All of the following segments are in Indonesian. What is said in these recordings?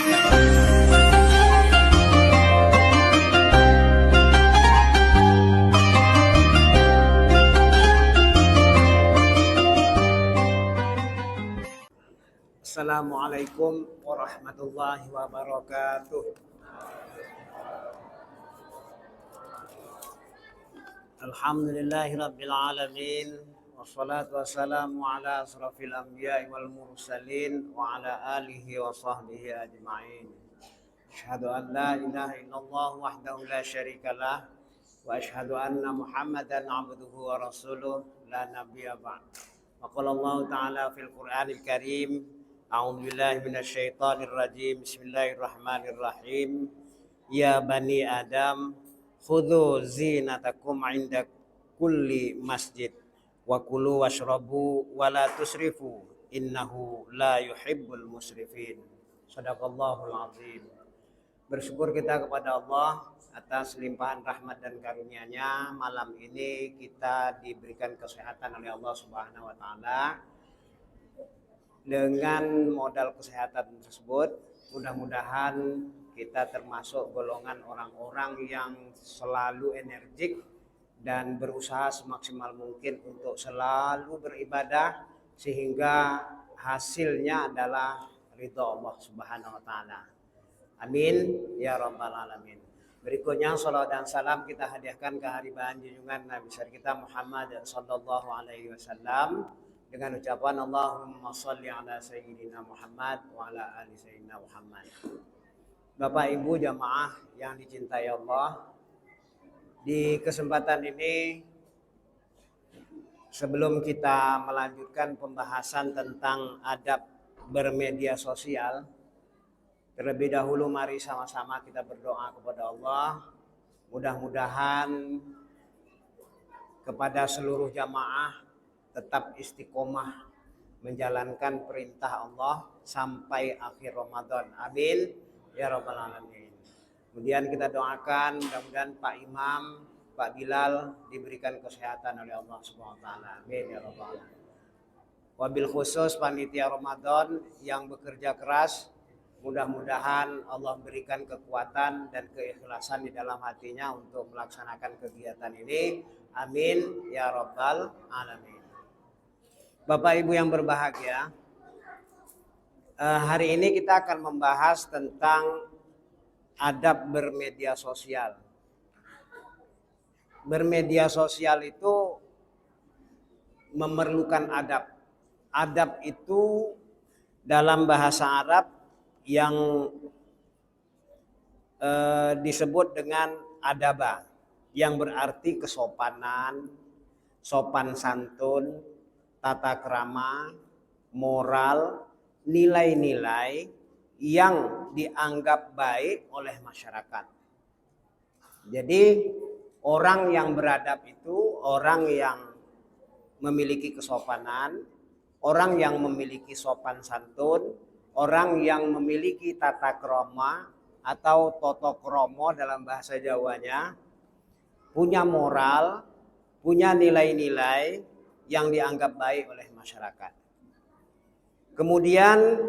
Assalamualaikum warahmatullahi wabarakatuh. Alhamdulillahi rabbil alamin. Wassalatu wassalamu ala asrafil anbiya'i wal mursalin wa ala alihi wa sahbihi ajma'in. Asyhadu an la ilaha illallah wahdahu la syarikalah wa asyhadu anna Muhammadan abduhu wa rasuluh la nabiyya ba'd. Wa qala Allah ta'ala fil Qur'anil Karim, a'udzu billahi minasyaitonir rajim. Bismillahirrahmanirrahim. Ya bani Adam, khudhu zinatakum 'inda kulli masjid wa kulu washrabu wa la tusrifu innahu la yuhibbul musrifin. Shadaqallahul azim. Bersyukur kita kepada Allah atas limpahan rahmat dan karunia-Nya. Malam ini kita diberikan kesehatan oleh Allah Subhanahu wa taala. Dengan modal kesehatan tersebut, mudah-mudahan kita termasuk golongan orang-orang yang selalu energik dan berusaha semaksimal mungkin untuk selalu beribadah sehingga hasilnya adalah ridha Allah Subhanahu wa taala. Amin ya rabbal alamin. Berikutnya salawat dan salam kita hadiahkan ke haribahan junjungan Nabi besar kita Muhammad sallallahu alaihi wasallam dengan ucapan Allahumma shalli ala sayyidina Muhammad wa ala ali sayyidina Muhammad. Bapak Ibu jamaah yang dicintai Allah, di kesempatan ini sebelum kita melanjutkan pembahasan tentang adab bermedia sosial, terlebih dahulu mari sama-sama kita berdoa kepada Allah. Mudah-mudahan kepada seluruh jamaah tetap istiqomah menjalankan perintah Allah sampai akhir Ramadan. Amin ya rabbal alamin. Kemudian kita doakan mudah-mudahan Pak Imam, Pak Bilal diberikan kesehatan oleh Allah Subhanahu wa taala. Amin ya rabbal alamin. Wabil khusus panitia Ramadan yang bekerja keras, mudah-mudahan Allah berikan kekuatan dan keikhlasan di dalam hatinya untuk melaksanakan kegiatan ini. Amin ya rabbal alamin. Bapak Ibu yang berbahagia, hari ini kita akan membahas tentang adab bermedia sosial. Bermedia sosial itu memerlukan adab. Adab itu dalam bahasa Arab yang disebut dengan adaba, yang berarti kesopanan, sopan santun, tata krama, moral, nilai-nilai yang dianggap baik oleh masyarakat. Jadi orang yang beradab itu orang yang memiliki kesopanan, orang yang memiliki sopan santun, orang yang memiliki tata krama atau toto kromo dalam bahasa Jawanya, punya moral, punya nilai-nilai yang dianggap baik oleh masyarakat. Kemudian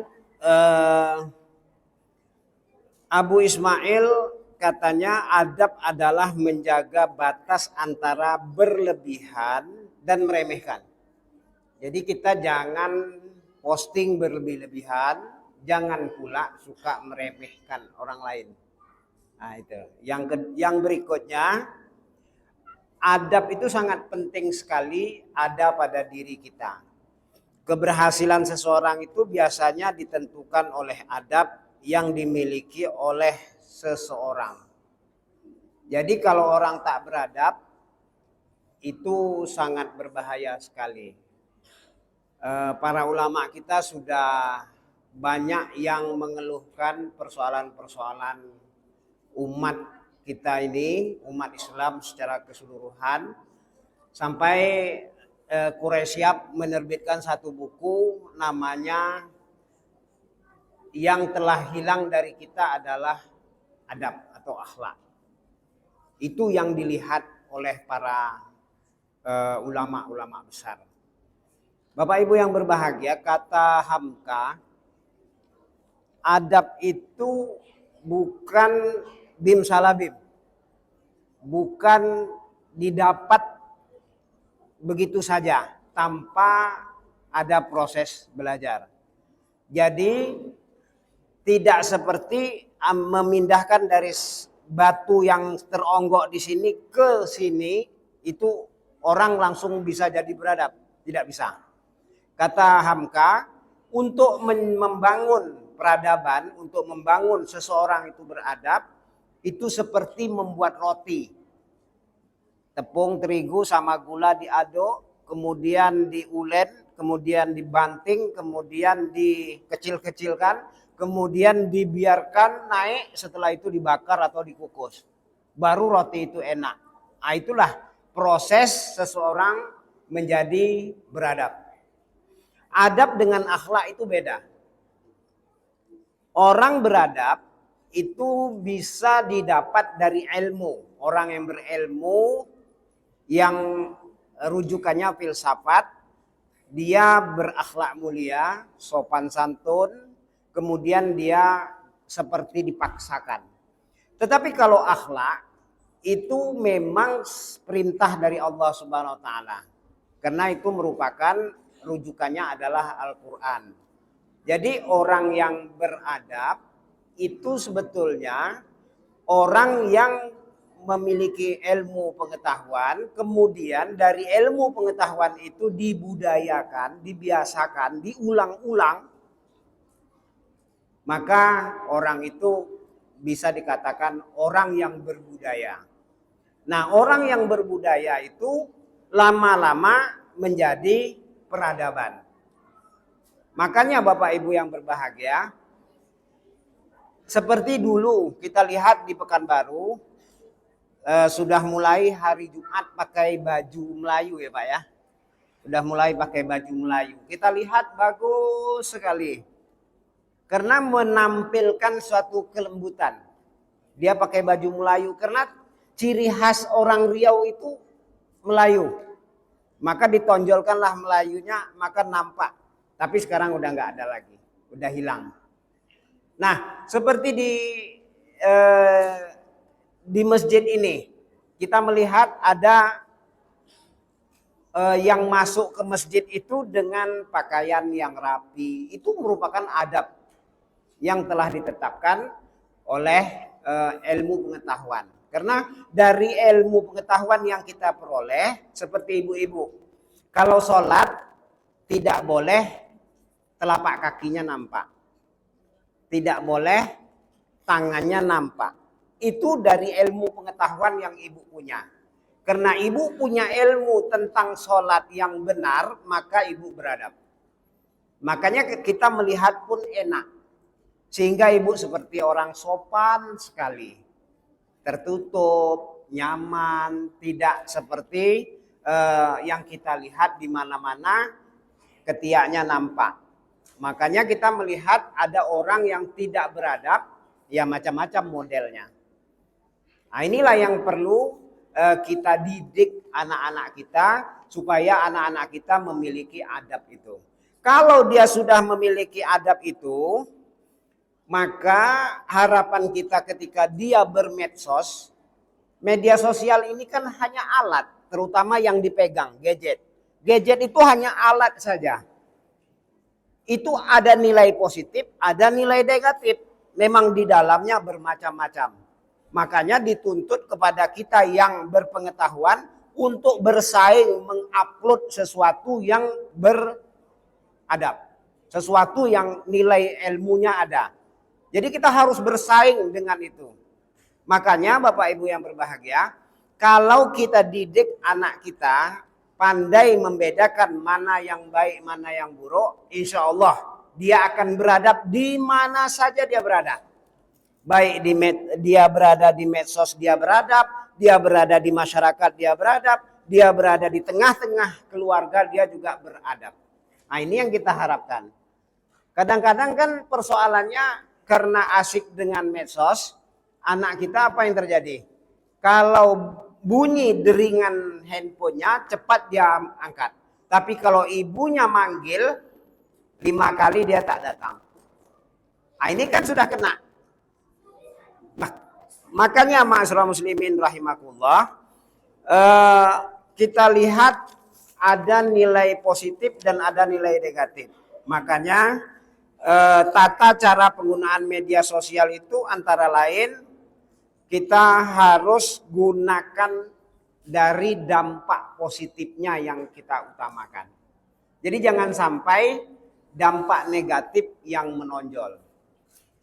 Abu Ismail katanya adab adalah menjaga batas antara berlebihan dan meremehkan. Jadi kita jangan posting berlebih-lebihan, jangan pula suka meremehkan orang lain. Nah itu. Yang berikutnya, adab itu sangat penting sekali ada pada diri kita. Keberhasilan seseorang itu biasanya ditentukan oleh adab yang dimiliki oleh seseorang. Jadi kalau orang tak beradab itu sangat berbahaya sekali. Para ulama kita sudah banyak yang mengeluhkan persoalan-persoalan umat kita ini, umat Islam secara keseluruhan, sampai Quraisyab menerbitkan satu buku namanya Yang Telah Hilang Dari Kita Adalah Adab atau Akhlak. Itu yang dilihat oleh para ulama-ulama besar. Bapak Ibu yang berbahagia, kata Hamka, adab itu bukan bim salabim. Bukan didapat begitu saja tanpa ada proses belajar. Jadi tidak seperti memindahkan dari batu yang teronggok di sini ke sini itu orang langsung bisa jadi beradab. Tidak bisa. Kata Hamka, untuk membangun peradaban, untuk membangun seseorang itu beradab, itu seperti membuat roti. Tepung terigu sama gula diaduk, kemudian diulen, kemudian dibanting, kemudian dikecil-kecilkan, kemudian dibiarkan naik, setelah itu dibakar atau dikukus. Baru roti itu enak. Nah, itulah proses seseorang menjadi beradab. Adab dengan akhlak itu beda. Orang beradab itu bisa didapat dari ilmu. Orang yang berilmu, yang rujukannya filsafat, dia berakhlak mulia, sopan santun, kemudian dia seperti dipaksakan. Tetapi kalau akhlak itu memang perintah dari Allah Subhanahu wa taala. Karena itu merupakan rujukannya adalah Al-Qur'an. Jadi orang yang beradab itu sebetulnya orang yang memiliki ilmu pengetahuan, kemudian dari ilmu pengetahuan itu dibudayakan, dibiasakan, diulang-ulang, maka orang itu bisa dikatakan orang yang berbudaya. Nah, orang yang berbudaya itu lama-lama menjadi peradaban. Makanya Bapak Ibu yang berbahagia, seperti dulu kita lihat di Pekanbaru, sudah mulai hari Jumat pakai baju Melayu ya Pak ya. Sudah mulai pakai baju Melayu. Kita lihat bagus sekali. Karena menampilkan suatu kelembutan. Dia pakai baju Melayu karena ciri khas orang Riau itu Melayu. Maka ditonjolkanlah Melayunya, maka nampak. Tapi sekarang udah nggak ada lagi, udah hilang. Nah, seperti di masjid ini kita melihat ada yang masuk ke masjid itu dengan pakaian yang rapi. Itu merupakan adab yang telah ditetapkan oleh ilmu pengetahuan. Karena dari ilmu pengetahuan yang kita peroleh, seperti ibu-ibu, kalau sholat tidak boleh telapak kakinya nampak. Tidak boleh tangannya nampak. Itu dari ilmu pengetahuan yang ibu punya. Karena ibu punya ilmu tentang sholat yang benar, maka ibu beradab. Makanya kita melihat pun enak. Sehingga ibu seperti orang sopan sekali. Tertutup, nyaman, tidak seperti yang kita lihat di mana-mana ketiaknya nampak. Makanya kita melihat ada orang yang tidak beradab, ya macam-macam modelnya. Nah, inilah yang perlu kita didik anak-anak kita supaya anak-anak kita memiliki adab itu. Kalau dia sudah memiliki adab itu, maka harapan kita ketika dia bermedsos, media sosial ini kan hanya alat, terutama yang dipegang, gadget. Gadget itu hanya alat saja. Itu ada nilai positif, ada nilai negatif. Memang di dalamnya bermacam-macam. Makanya dituntut kepada kita yang berpengetahuan untuk bersaing mengupload sesuatu yang beradab. Sesuatu yang nilai ilmunya ada. Jadi kita harus bersaing dengan itu. Makanya Bapak Ibu yang berbahagia, kalau kita didik anak kita pandai membedakan mana yang baik, mana yang buruk, insya Allah dia akan beradab di mana saja dia berada. Baik dia berada di medsos dia beradab, dia berada di masyarakat dia beradab, dia berada di tengah-tengah keluarga dia juga beradab. Nah, ini yang kita harapkan. Kadang-kadang kan persoalannya karena asik dengan medsos, anak kita apa yang terjadi? Kalau bunyi deringan handphonenya cepat dia angkat. Tapi kalau ibunya manggil 5 kali dia tak datang. Nah, ini kan sudah kena. Nah, makanya ma'asyiral muslimin rahimakumullah, kita lihat ada nilai positif dan ada nilai negatif. Makanya tata cara penggunaan media sosial itu antara lain kita harus gunakan dari dampak positifnya yang kita utamakan. Jadi jangan sampai dampak negatif yang menonjol.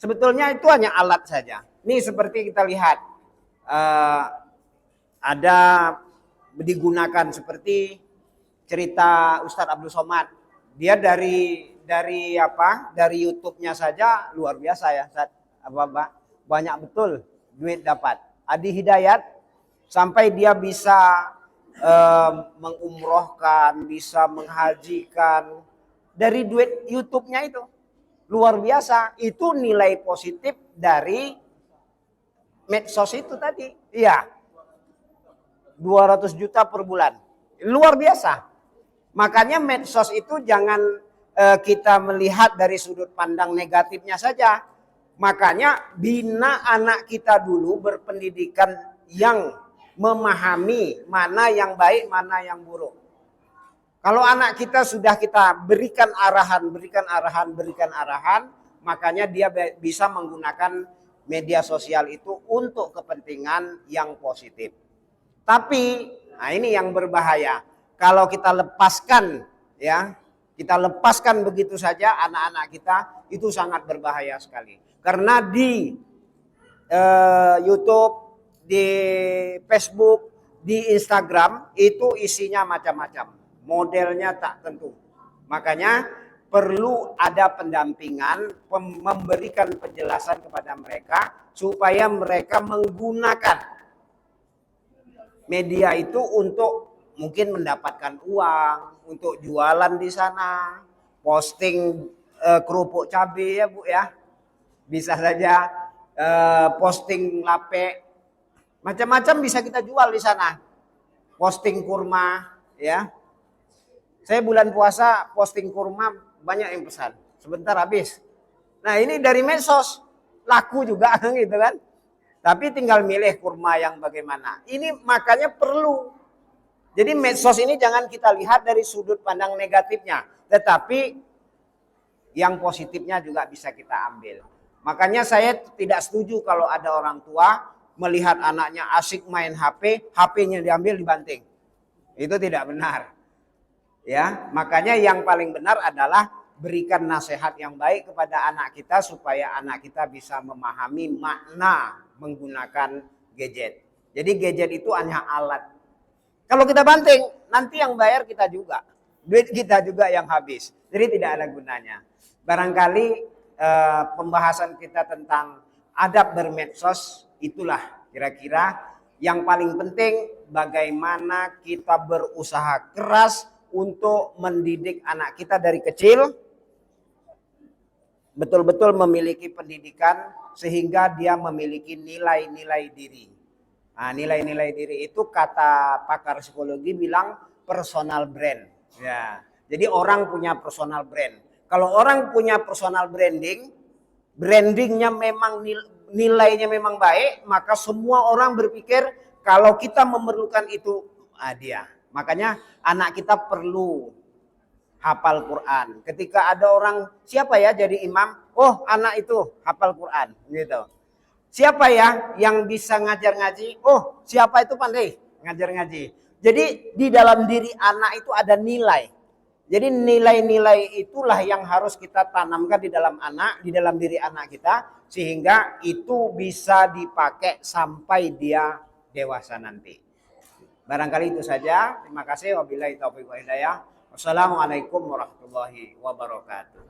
Sebetulnya itu hanya alat saja. Ini seperti kita lihat ada digunakan seperti cerita Ustadz Abdul Somad. Dia dari YouTube-nya saja luar biasa ya, Ustadz. Banyak betul duit dapat. Adi Hidayat sampai dia bisa mengumrohkan, bisa menghajikan dari duit YouTube-nya itu. Luar biasa. Itu nilai positif dari medsos itu tadi. Iya. 200 juta per bulan. Luar biasa. Makanya medsos itu jangan kita melihat dari sudut pandang negatifnya saja. Makanya bina anak kita dulu berpendidikan yang memahami mana yang baik, mana yang buruk. Kalau anak kita sudah kita berikan arahan, makanya dia bisa menggunakan media sosial itu untuk kepentingan yang positif. Tapi, nah ini yang berbahaya. Kalau kita lepaskan, ya, kita lepaskan begitu saja anak-anak kita, itu sangat berbahaya sekali. Karena di YouTube, di Facebook, di Instagram itu isinya macam-macam. Modelnya tak tentu. Makanya perlu ada pendampingan, memberikan penjelasan kepada mereka supaya mereka menggunakan media itu untuk mungkin mendapatkan uang, untuk jualan di sana, posting kerupuk cabai ya Bu ya. Bisa saja posting lape, macam-macam bisa kita jual di sana. Posting kurma ya. Saya bulan puasa posting kurma banyak yang pesan. Sebentar habis. Nah ini dari medsos. Laku juga gitu kan. Tapi tinggal milih kurma yang bagaimana. Ini makanya perlu. Jadi medsos ini jangan kita lihat dari sudut pandang negatifnya. Tetapi yang positifnya juga bisa kita ambil. Makanya saya tidak setuju kalau ada orang tua melihat anaknya asik main HP, HP-nya diambil dibanting. Itu tidak benar. Ya, makanya yang paling benar adalah berikan nasihat yang baik kepada anak kita supaya anak kita bisa memahami makna menggunakan gadget. Jadi gadget itu hanya alat. Kalau kita banting, nanti yang bayar kita juga. Duit kita juga yang habis. Jadi tidak ada gunanya. Barangkali pembahasan kita tentang adab bermedsos itulah kira-kira yang paling penting bagaimana kita berusaha keras untuk mendidik anak kita dari kecil betul-betul memiliki pendidikan sehingga dia memiliki nilai-nilai diri. Nah, nilai-nilai diri itu kata pakar psikologi bilang personal brand. Ya, jadi orang punya personal brand. Kalau orang punya personal branding, brandingnya memang nilainya memang baik, maka semua orang berpikir kalau kita memerlukan itu, dia. Makanya anak kita perlu hafal Quran. Ketika ada orang, siapa ya jadi imam? Oh, anak itu hafal Quran, gitu. Siapa ya yang bisa ngajar ngaji? Oh, siapa itu pandai ngajar ngaji. Jadi di dalam diri anak itu ada nilai. Jadi nilai-nilai itulah yang harus kita tanamkan di dalam anak, di dalam diri anak kita sehingga itu bisa dipakai sampai dia dewasa nanti. Barangkali itu saja. Terima kasih. Wabillahi taufiq wal hidayah. Wassalamualaikum warahmatullahi wabarakatuh.